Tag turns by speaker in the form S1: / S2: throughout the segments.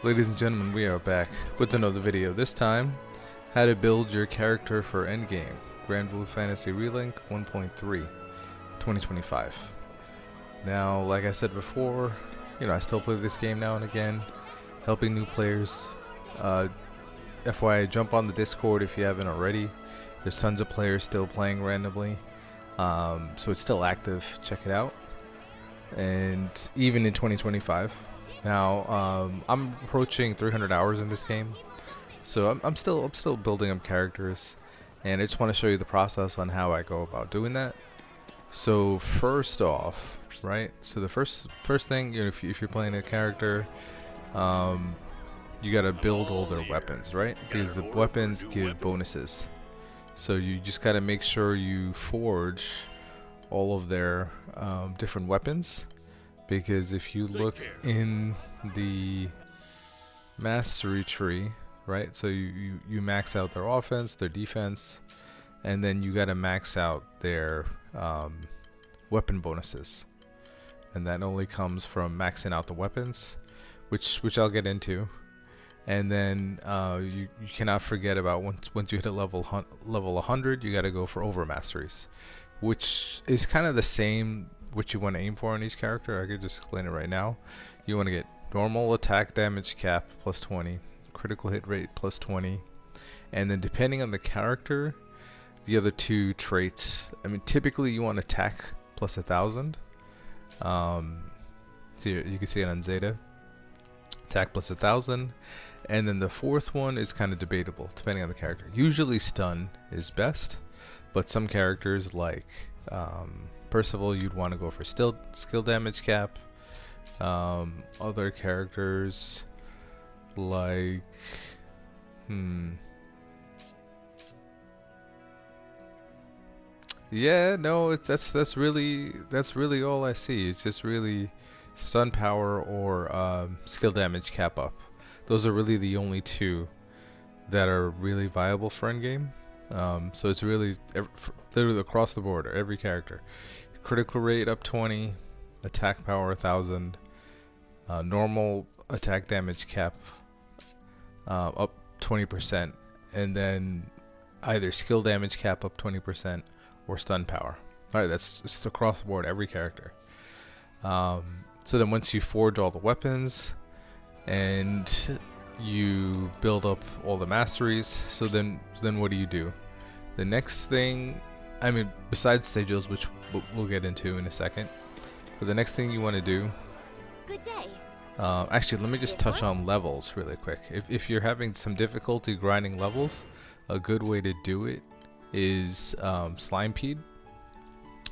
S1: Ladies and gentlemen, we are back with another video. This time, how to build your character for Endgame. Granblue Fantasy Relink 1.3, 2025. Now, like I said before, I still play this game now and again, helping new players. FYI, jump on the Discord if you haven't already. There's tons of players still playing randomly, so it's still active. Check it out. And even in 2025. Now, I'm approaching 300 hours in this game, so I'm still building up characters, and I just want to show you the process on how I go about doing that. So first off, right? So the first thing, if you're playing a character, you gotta build all their weapons, right? Because the weapons give bonuses. So you just gotta make sure you forge all of their different weapons. Because if you look in the mastery tree, right, so you max out their offense, their defense, and then you gotta max out their weapon bonuses, and that only comes from maxing out the weapons, which I'll get into. And then you cannot forget about once you hit a level 100, you gotta go for overmasteries, which is kind of the same what you want to aim for on each character. I could just explain it right now. You want to get normal attack damage cap plus 20, critical hit rate plus 20, and then depending on the character, the other two traits. I mean, typically you want attack plus 1,000. So you can see it on Zeta. Attack plus 1,000, and then the fourth one is kind of debatable depending on the character. Usually stun is best, but some characters like Percival, you'd want to go for skill damage cap. Other characters like yeah, no, that's really all I see. It's just really stun power or skill damage cap up. Those are really the only two that are really viable for endgame. So it's really literally across the board, every character. Critical rate up 20, attack power 1,000, normal attack damage cap up 20%, and then either skill damage cap up 20% or stun power. Alright, that's just across the board, every character. So then once you forge all the weapons and you build up all the masteries, so then what do? The next thing, I mean, besides Sigils, which we'll get into in a second, but the next thing you want to do,
S2: good day.
S1: Actually, let me just touch on levels really quick. If you're having some difficulty grinding levels, a good way to do it is Slimepede.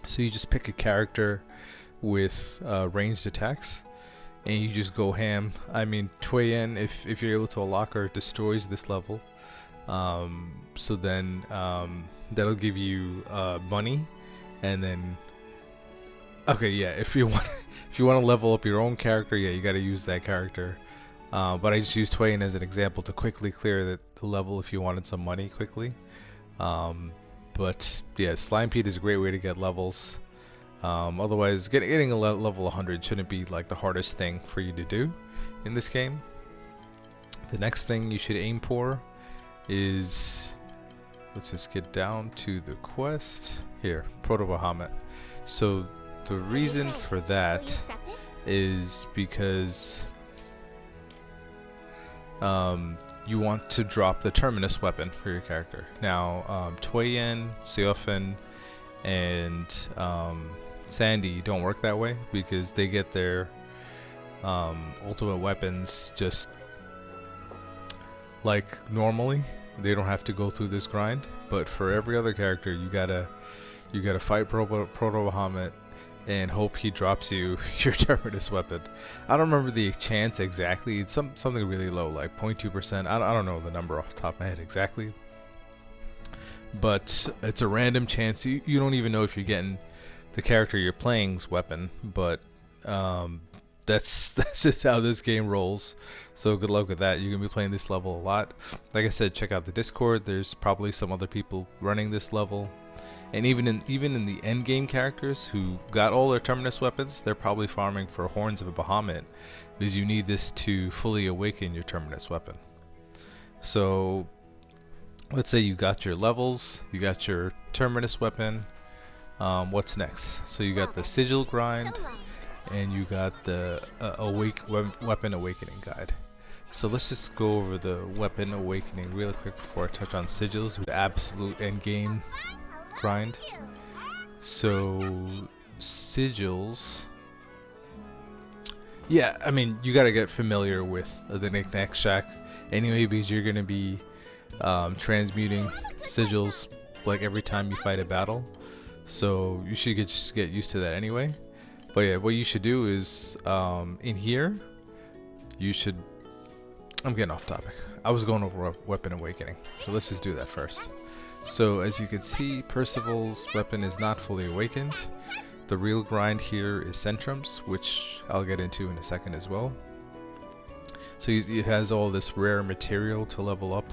S1: So you just pick a character with ranged attacks, and you just go ham. I mean, Toyen, if you're able to unlock her, destroys this level. So then that'll give you money, and then okay, yeah, if you want to level up your own character, yeah, you got to use that character. But I just used Toyen as an example to quickly clear the level if you wanted some money quickly. But yeah, Slimepede is a great way to get levels. Otherwise, getting a level 100 shouldn't be like the hardest thing for you to do in this game. The next thing you should aim for is, let's just get down to the quest here, Proto-Bahamut. So the reason for that is because you want to drop the Terminus weapon for your character. Now, Toyen, Seofen, and Sandy don't work that way because they get their ultimate weapons just like normally. They don't have to go through this grind, but for every other character, you gotta fight Proto-Bahamut and hope he drops you your Terminus weapon. I don't remember the chance exactly. It's something really low, like 0.2%. I don't know the number off the top of my head exactly, but it's a random chance. You don't even know if you're getting the character you're playing's weapon, but that's just how this game rolls. So good luck with that. You're gonna be playing this level a lot. Like I said, check out the Discord. There's probably some other people running this level, and even in the end game characters who got all their Terminus weapons, they're probably farming for Horns of a Bahamut, because you need this to fully awaken your Terminus weapon. So let's say you got your levels, you got your Terminus weapon. What's next? So you got the Sigil grind, and you got the weapon awakening guide. So let's just go over the weapon awakening really quick before I touch on Sigils, the absolute end game grind. So Sigils, yeah, I mean, you gotta get familiar with the Knick-Knack Shack anyway, because you're gonna be transmuting Sigils like every time you fight a battle. So you should just get used to that anyway. But yeah, what you should do is in here, you should. I'm getting off topic. I was going over weapon awakening, so let's just do that first. So as you can see, Percival's weapon is not fully awakened. The real grind here is Centrums, which I'll get into in a second as well. So it has all this rare material to level up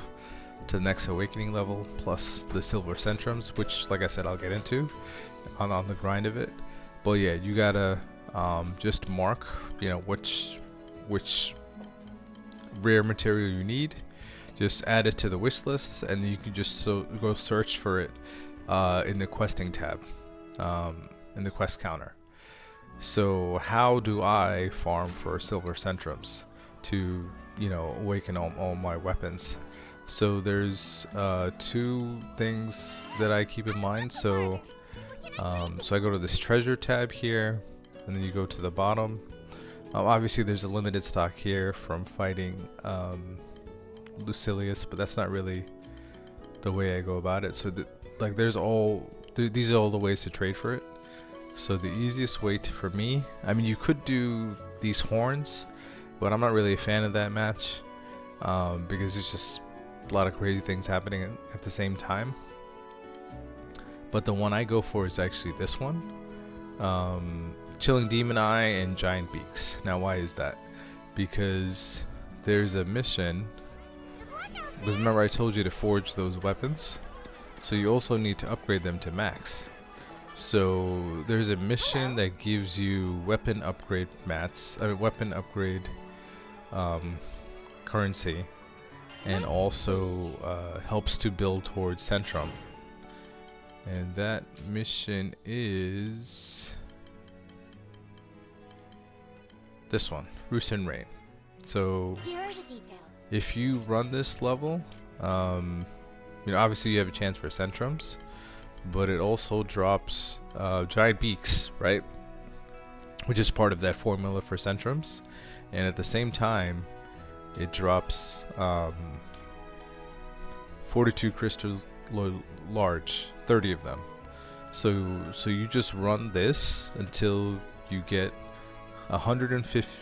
S1: to the next awakening level, plus the silver Centrums, which, like I said, I'll get into on the grind of it. But yeah, you gotta just mark, you know, which rare material you need. Just add it to the wish list, and you can just go search for it in the questing tab, in the quest counter. So how do I farm for silver Centrums to, you know, awaken all my weapons? So there's two things that I keep in mind. So I go to this treasure tab here, and then you go to the bottom. Obviously there's a limited stock here from fighting Lucilius, but that's not really the way I go about it. So like these are all the ways to trade for it. So the easiest way for me, I mean, you could do these horns, but I'm not really a fan of that match because it's just a lot of crazy things happening at the same time. But the one I go for is actually this one, Chilling Demon Eye and Giant Beaks. Now why is that? Because there's a mission, because remember I told you to forge those weapons, so you also need to upgrade them to max. So there's a mission that gives you weapon upgrade weapon upgrade currency, and also helps to build towards Centrum. And that mission is this one, Roost and Rain. So if you run this level, you know, obviously you have a chance for Centrums, but it also drops Giant Beaks, right? Which is part of that formula for Centrums. And at the same time, it drops 42 crystals large, 30 of them. So you just run this until you get 150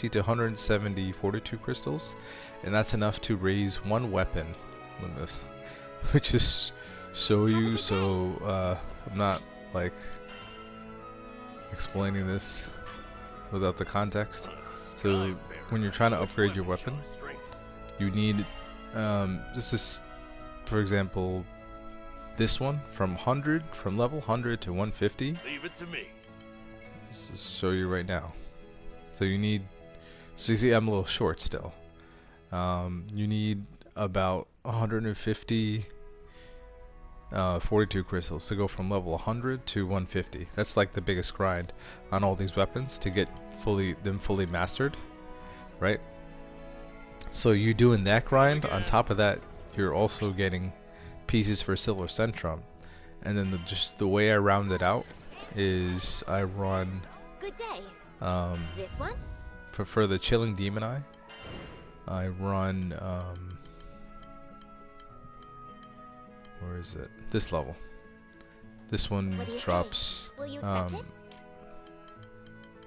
S1: to 170 42 crystals, and that's enough to raise one weapon on this, which is show you. So I'm not like explaining this without the context. So when you're trying to upgrade your weapon, you need this is, for example, this one from level 100 to 150.
S2: Leave it to me.
S1: Let's just show you right now. So you need, so you see I'm a little short still. You need about 150 42 crystals to go from level 100 to 150. That's like the biggest grind on all these weapons to get them fully mastered, right? So you're doing that grind. On top of that, you're also getting pieces for Silver Centrum, and then just the way I round it out is I run
S3: this one?
S1: For the Chilling Demon Eye, I run where is it? This level. This one drops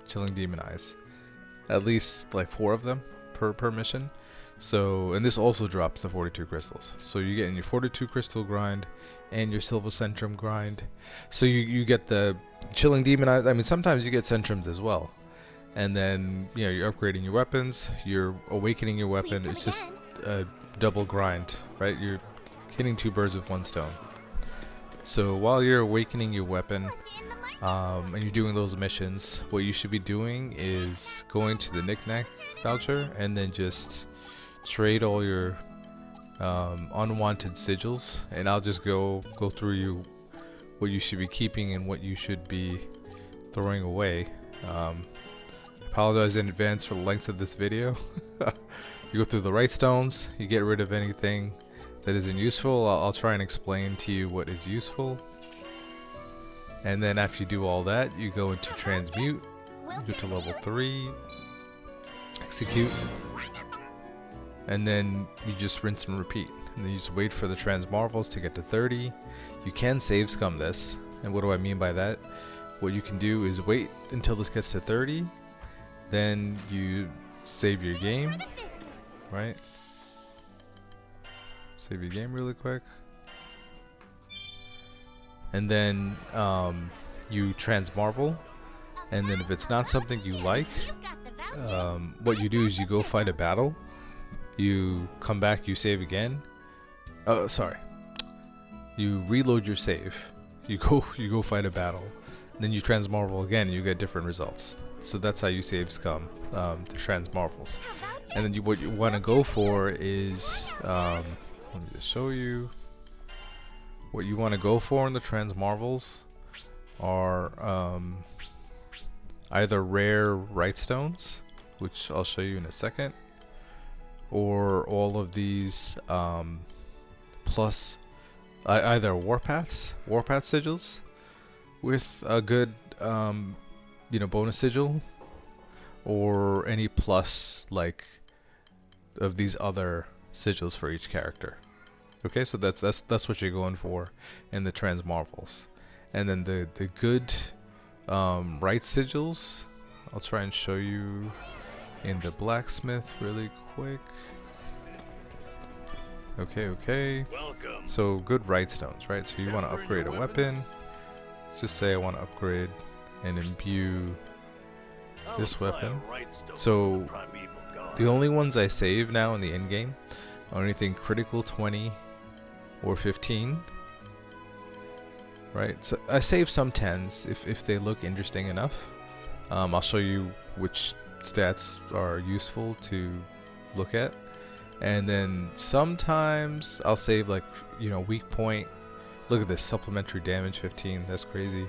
S1: Chilling Demon Eyes. At least like 4 of them per mission. So, and this also drops the 42 crystals. So you're getting your 42 crystal grind and your Silver Centrum grind. So you get the Chilling Demon Eyes. I mean, sometimes you get Centrums as well. and then you're upgrading your weapons, you're awakening your weapon. It's just a double grind, right? You're hitting two birds with one stone. So while you're awakening your weapon and you're doing those missions, what you should be doing is going to the knick-knack voucher and then just trade all your unwanted sigils, and I'll just go through what you should be keeping and what you should be throwing away. Apologize in advance for the length of this video. You go through the Wrightstones, you get rid of anything that isn't useful. I'll try and explain to you what is useful. And then after you do all that, you go into transmute, you go to level 3, execute, and then you just rinse and repeat. And then you just wait for the transmarvels to get to 30. You can save scum this, and what do I mean by that? What you can do is wait until this gets to 30, then you save your game, right? Save your game really quick. And then you transmarvel, and then if it's not something you like, what you do is you go fight a battle, you come back, you save again. Oh, sorry. You reload your save, you go fight a battle, then you transmarvel again, and you get different results. So that's how you save scum, the transmarvels. And then what you want to go for is, let me just show you. What you want to go for in the transmarvels are either rare Wrightstones, which I'll show you in a second, or all of these plus either warpath sigils with a good bonus sigil, or any plus like of these other sigils for each character. Okay, so that's what you're going for in the transmarvels. And then the good right sigils, I'll try and show you in the blacksmith really quick. Okay.
S2: Welcome.
S1: So good Wrightstones, right? So you want to upgrade a weapon. Let's just say I want to upgrade and imbue this weapon. So the only ones I save now in the endgame are anything critical 20 or 15, right? So I save some 10s if they look interesting enough. I'll show you which stats are useful to look at. And then sometimes I'll save like, weak point. Look at this, supplementary damage 15, that's crazy.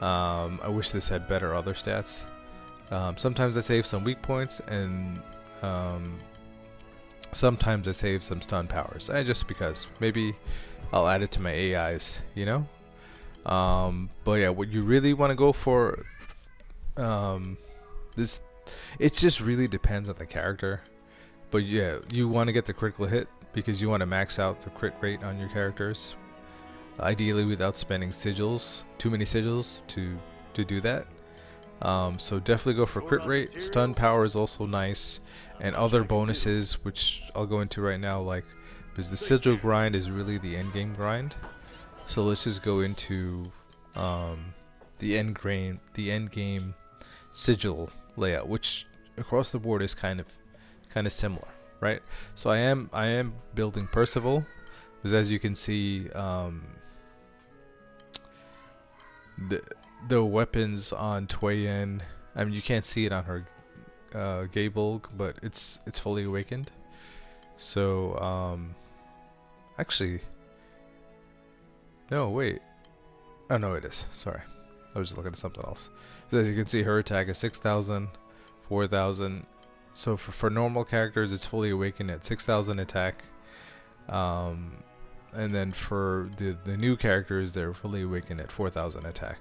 S1: I wish this had better other stats. Sometimes I save some weak points, and sometimes I save some stun powers, just because. Maybe I'll add it to my AIs, But yeah, what you really want to go for, it just really depends on the character. But yeah, you want to get the critical hit because you want to max out the crit rate on your characters. Ideally without spending sigils, too many sigils to do that. So definitely go for crit rate. Stun power is also nice, and other bonuses, which I'll go into right now, like, because the sigil grind is really the end game grind. So let's just go into the end game sigil layout, which across the board is kind of similar, right? So I am building Percival, because as you can see, the weapons on Tway-In, I mean, you can't see it on her Gable, but it's fully awakened. So actually, no, wait, oh no, it is, sorry, I was just looking at something else. So as you can see, her attack is 6,000, 4,000. So for normal characters, it's fully awakened at 6,000 attack, and then for the new characters, they're fully awakened at 4,000 attack.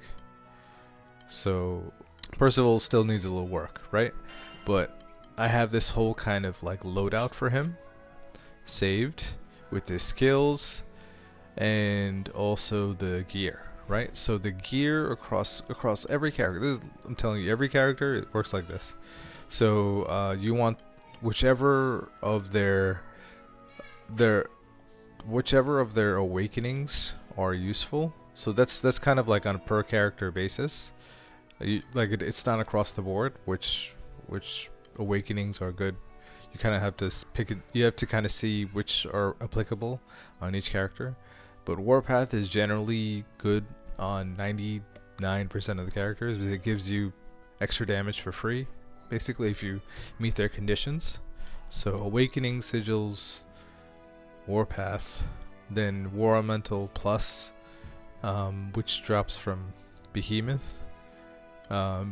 S1: So Percival still needs a little work, right? But I have this whole kind of like loadout for him saved with his skills and also the gear, right? So the gear across every character, I'm telling you, every character, it works like this. So you want whichever of their awakenings are useful. So that's kind of like on a per character basis. It's not across the board, which awakenings are good. You kind of have to pick it. You have to kind of see which are applicable on each character. But Warpath is generally good on 99% of the characters because it gives you extra damage for free, basically if you meet their conditions. So Awakening, Sigils, Warpath, then War Elemental Plus, which drops from Behemoth,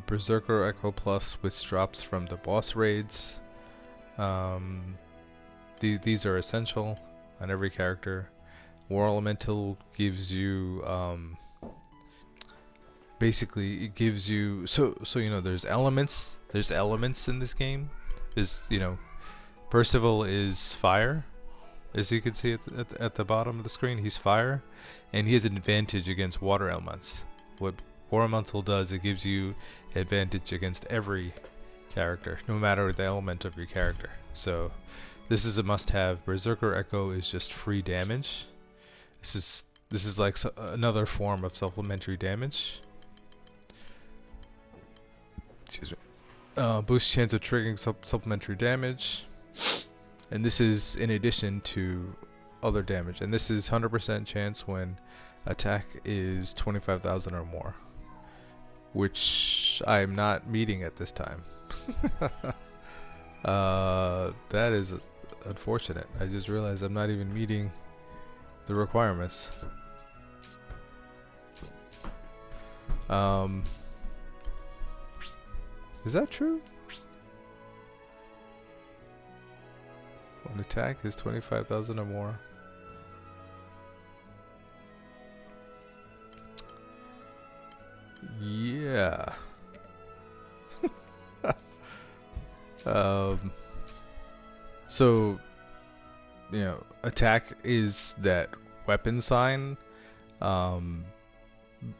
S1: Berserker Echo Plus, which drops from the boss raids. These are essential on every character. War Elemental gives you basically it gives you so you know there's elements in this game. There's Percival is fire, as you can see at the bottom of the screen. He's fire, and he has an advantage against water elements. What War Elemental does, it gives you advantage against every character, no matter the element of your character. So this is a must-have. Berserker Echo is just free damage. This is like another form of supplementary damage. Excuse me. Boost chance of triggering supplementary damage, and this is in addition to other damage. And this is 100% chance when attack is 25,000 or more, which I'm not meeting at this time. That is unfortunate. I just realized I'm not even meeting the requirements. Is that true? When attack is 25,000 or more. Yeah. So, attack is that weapon sign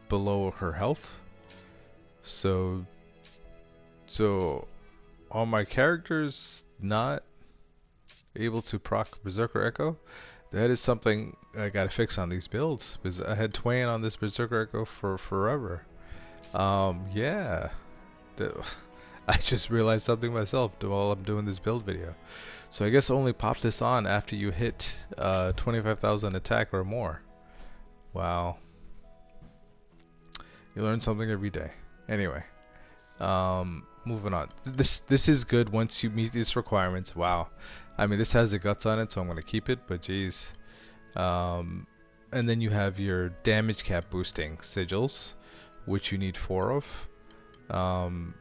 S1: below her health. So are my characters not able to proc Berserker Echo? That is something I gotta fix on these builds, because I had Twain on this Berserker Echo for forever. Yeah. I just realized something myself while I'm doing this build video. So I guess only pop this on after you hit 25,000 attack or more. Wow. You learn something every day. Anyway, moving on. This is good once you meet these requirements. Wow. I mean, this has the guts on it, so I'm going to keep it, but geez. And then you have your damage cap boosting sigils, which you need 4 of.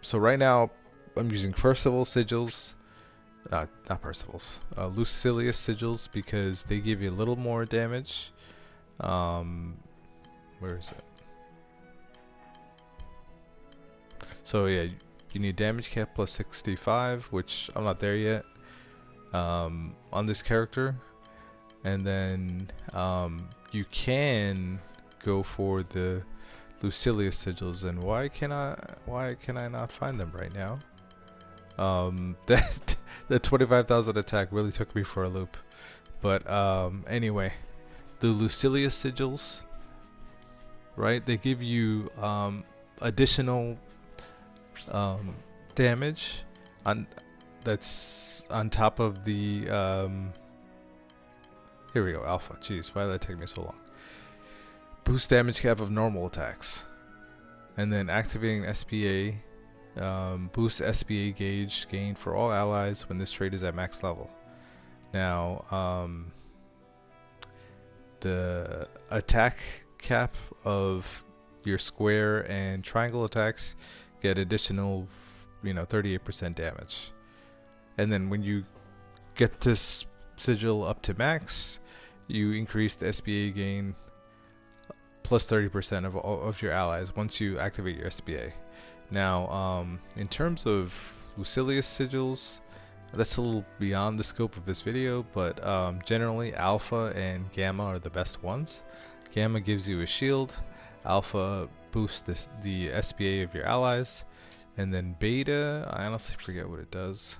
S1: So right now I'm using Percival sigils, not Percival's, Lucilius sigils, because they give you a little more damage. Where is it? So yeah, you need damage cap plus 65, which I'm not there yet on this character. And then you can go for the Lucilius sigils, and why can I not find them right now? That 25,000 attack really took me for a loop. But anyway, the Lucilius sigils, right? They give you additional damage that's on top of the here we go, alpha. Jeez, why did that take me so long? Boost damage cap of normal attacks, and then activating SPA, boost SPA gauge gained for all allies when this trait is at max level. Now the attack cap of your square and triangle attacks get additional 38% damage. And then when you get this sigil up to max, you increase the SPA gain plus 30% of your allies once you activate your SPA. Now, in terms of Lucilius sigils, that's a little beyond the scope of this video, but generally Alpha and Gamma are the best ones. Gamma gives you a shield, Alpha boosts the SPA of your allies, and then Beta, I honestly forget what it does.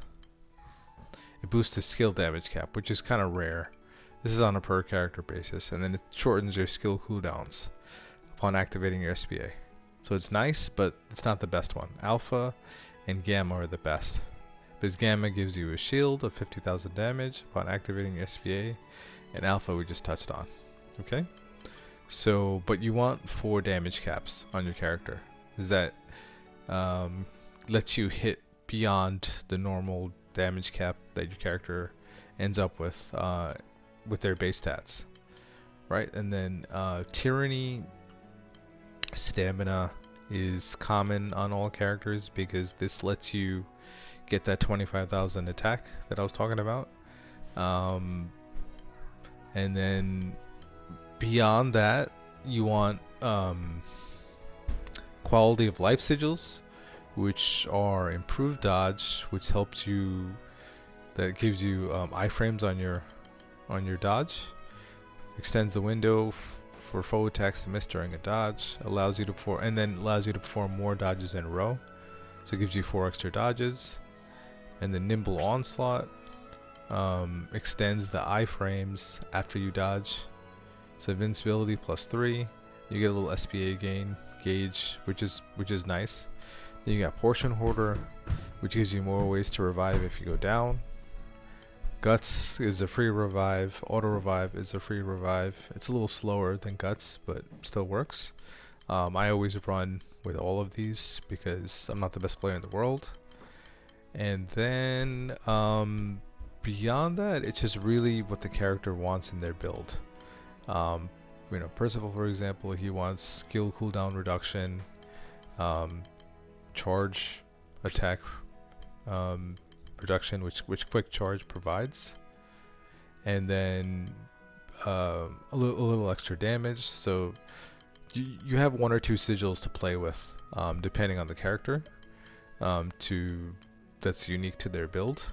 S1: It boosts the skill damage cap, which is kind of rare. This is on a per character basis, and then it shortens your skill cooldowns upon activating your SPA. So it's nice, but it's not the best one. Alpha and Gamma are the best. Because Gamma gives you a shield of 50,000 damage upon activating SVA, and Alpha we just touched on. Okay? So, but you want 4 damage caps on your character. Is that lets you hit beyond the normal damage cap that your character ends up with their base stats. Right? And then Tyranny Stamina is common on all characters because this lets you get that 25,000 attack that I was talking about. And then beyond that, you want quality of life sigils, which are improved dodge, which helps you, that gives you iframes on your dodge, extends the window for foe attacks to miss during a dodge, allows you to perform more dodges in a row, so it gives you 4 extra dodges. And the nimble onslaught extends the iframes after you dodge, so invincibility +3. You get a little SPA gauge, which is nice. Then you got portion hoarder, which gives you more ways to revive if you go down. Guts is a free revive. Auto revive is a free revive. It's a little slower than Guts, but still works. I always run with all of these because I'm not the best player in the world. And then beyond that, it's just really what the character wants in their build. You know, Percival, for example, he wants skill cooldown reduction, charge attack reduction, which quick charge provides, and then a little extra damage. So you have 1 or 2 sigils to play with, depending on the character, that's unique to their build.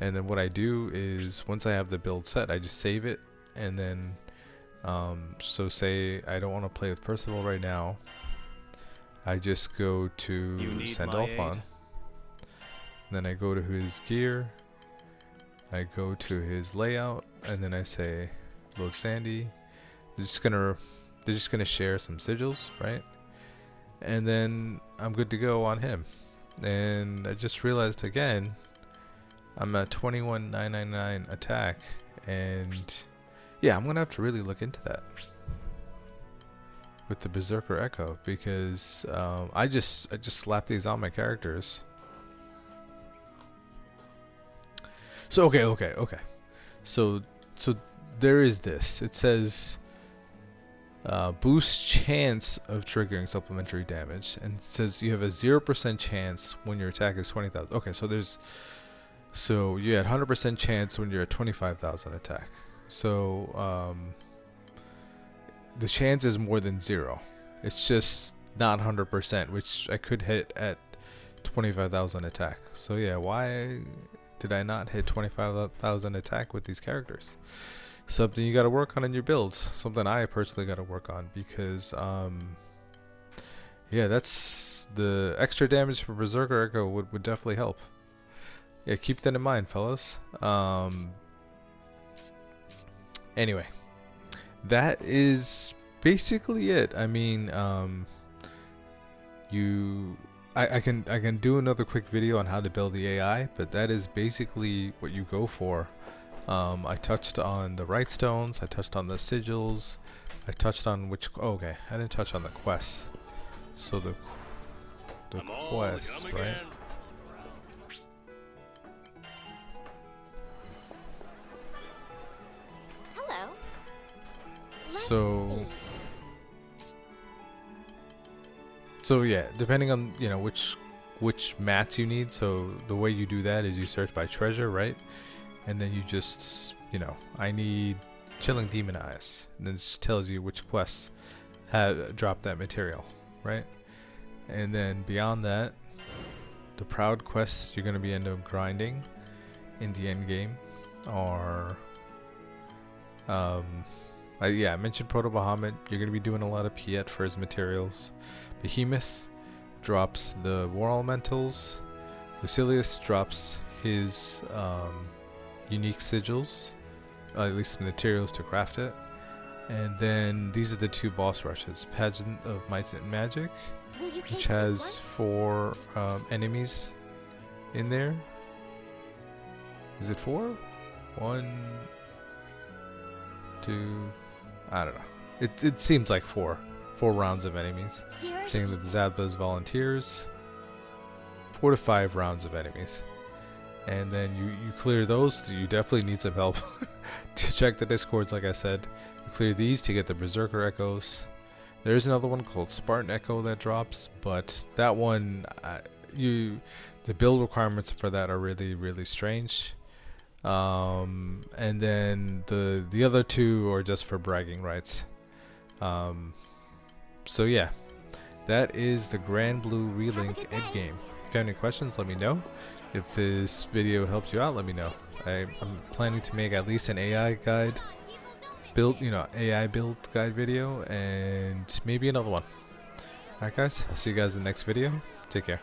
S1: And then what I do is, once I have the build set, I just save it, and then so say I don't want to play with Percival right now, I just go to send off on. Then I go to his gear, I go to his layout, and then I say load Sandy. They're just gonna share some sigils, right? And then I'm good to go on him. And I just realized again, I'm at 21,999 attack, and yeah, I'm gonna have to really look into that with the Berserker Echo, because I just slapped these on my characters. So okay. So there is this. It says boost chance of triggering supplementary damage, and it says you have a 0% chance when your attack is 20,000. Okay, so you had 100% chance when you're at 25,000 attack. So the chance is more than 0. It's just not 100%, which I could hit at 25,000 attack. So yeah, why did I not hit 25,000 attack with these characters? Something you got to work on in your builds. Something I personally got to work on, because yeah, that's the extra damage for Berserker Echo would definitely help. Yeah, keep that in mind, fellas. Anyway, that is basically it. I mean, I can do another quick video on how to build the AI, but that is basically what you go for. I touched on the Wrightstones, I touched on the Sigils, I touched on okay, I didn't touch on the quests. So the quests, right?
S3: Hello.
S1: So yeah, depending on which mats you need. So the way you do that is you search by treasure, right? And then you just I need Chilling Demon Eyes, and then it just tells you which quests have dropped that material, right? And then beyond that, the Proud quests you're going to end up grinding in the end game are I mentioned Proto Bahamut. You're going to be doing a lot of Piet for his materials. Behemoth drops the War Elementals. Lucilius drops his unique sigils, at least materials to craft it. And then these are the 2 boss rushes: Pageant of Might and Magic which has 4 enemies in there. Is it 4? 1, 2, I don't know. It seems like 4 rounds of enemies. Same with Zabba's volunteers. 4 to 5 rounds of enemies. And then you clear those. You definitely need some help to check the discords, like I said. You clear these to get the Berserker Echoes. There is another one called Spartan Echo that drops, but that one, the build requirements for that are really strange. And then the other 2 are just for bragging rights. So yeah, that is the Granblue Relink Endgame. If you have any questions, let me know. If this video helped you out, let me know. I'm planning to make at least an AI guide build, AI build guide video, and maybe another one. Alright guys, I'll see you guys in the next video. Take care.